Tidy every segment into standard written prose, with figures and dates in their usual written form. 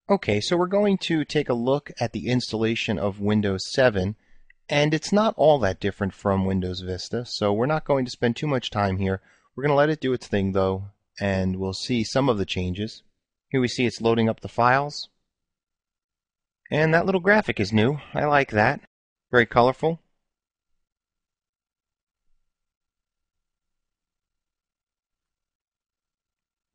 Okay, so we're going to take a look at the installation of Windows 7, and it's not all that different from Windows Vista, so we're not going to spend too much time here. We're going to let it do its thing though, and we'll see some of the changes. Here we see it's loading up the files, and that little graphic is new. I like that. Very colorful.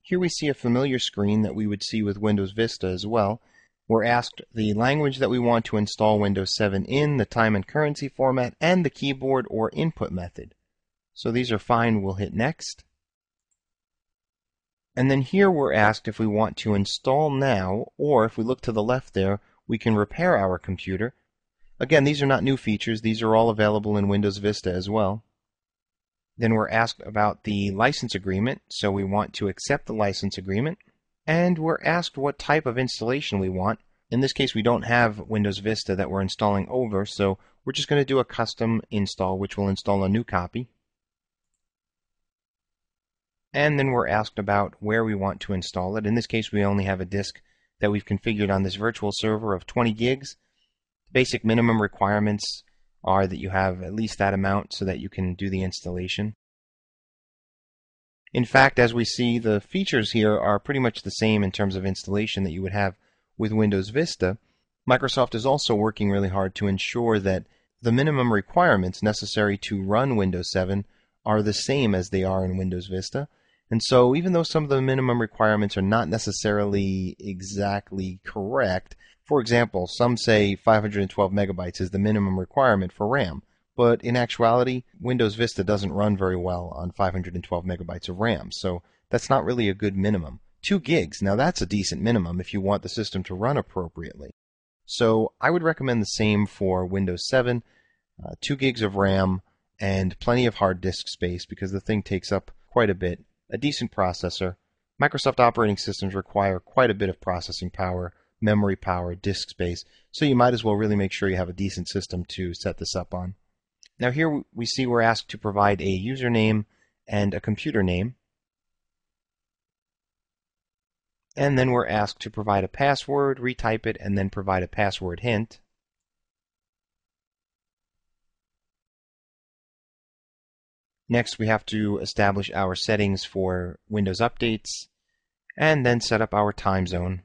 Here we see a familiar screen that we would see with Windows Vista as well. We're asked the language that we want to install Windows 7 in, the time and currency format, and the keyboard or input method. So these are fine. We'll hit Next. And then here we're asked if we want to install now, or if we look to the left there, we can repair our computer. Again, these are not new features. These are all available in Windows Vista as well. Then we're asked about the license agreement, so we want to accept the license agreement. And we're asked what type of installation we want. In this case, we don't have Windows Vista that we're installing over, so we're just going to do a custom install, which will install a new copy. And then we're asked about where we want to install it. In this case, we only have a disk that we've configured on this virtual server of 20 gigs. The basic minimum requirements are that you have at least that amount so that you can do the installation. In fact, as we see, the features here are pretty much the same in terms of installation that you would have with Windows Vista. Microsoft is also working really hard to ensure that the minimum requirements necessary to run Windows 7 are the same as they are in Windows Vista. And so even though some of the minimum requirements are not necessarily exactly correct, for example, some say 512 megabytes is the minimum requirement for RAM, but in actuality, Windows Vista doesn't run very well on 512 megabytes of RAM, so that's not really a good minimum. 2 gigs, now that's a decent minimum if you want the system to run appropriately. So I would recommend the same for Windows 7, 2 gigs of RAM, and plenty of hard disk space because the thing takes up quite a bit. A decent processor. Microsoft operating systems require quite a bit of processing power, memory power, disk space, so you might as well really make sure you have a decent system to set this up on. Now here we see we're asked to provide a username and a computer name. And then we're asked to provide a password, retype it, and then provide a password hint. Next, we have to establish our settings for Windows updates, and then set up our time zone.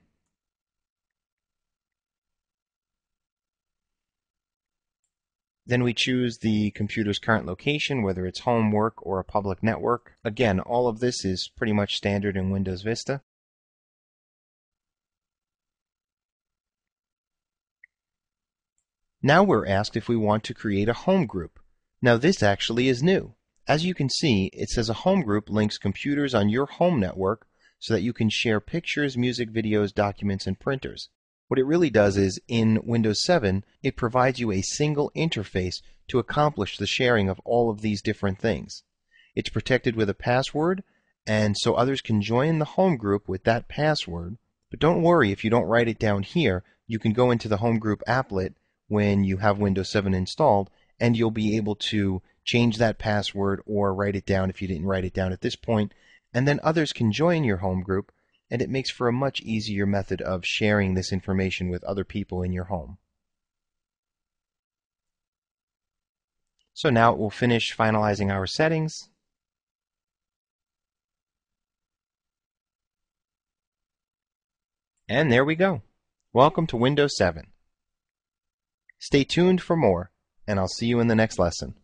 Then we choose the computer's current location, whether it's home, work, or a public network. Again, all of this is pretty much standard in Windows Vista. Now we're asked if we want to create a home group. Now this actually is new. As you can see, it says a home group links computers on your home network so that you can share pictures, music, videos, documents, and printers. What it really does is, in Windows 7, it provides you a single interface to accomplish the sharing of all of these different things. It's protected with a password, and so others can join the home group with that password. But don't worry if you don't write it down here. You can go into the home group applet when you have Windows 7 installed, and you'll be able to change that password or write it down if you didn't write it down at this point, and then others can join your home group, and it makes for a much easier method of sharing this information with other people in your home. So now we'll finish finalizing our settings. And there we go. Welcome to Windows 7. Stay tuned for more, and I'll see you in the next lesson.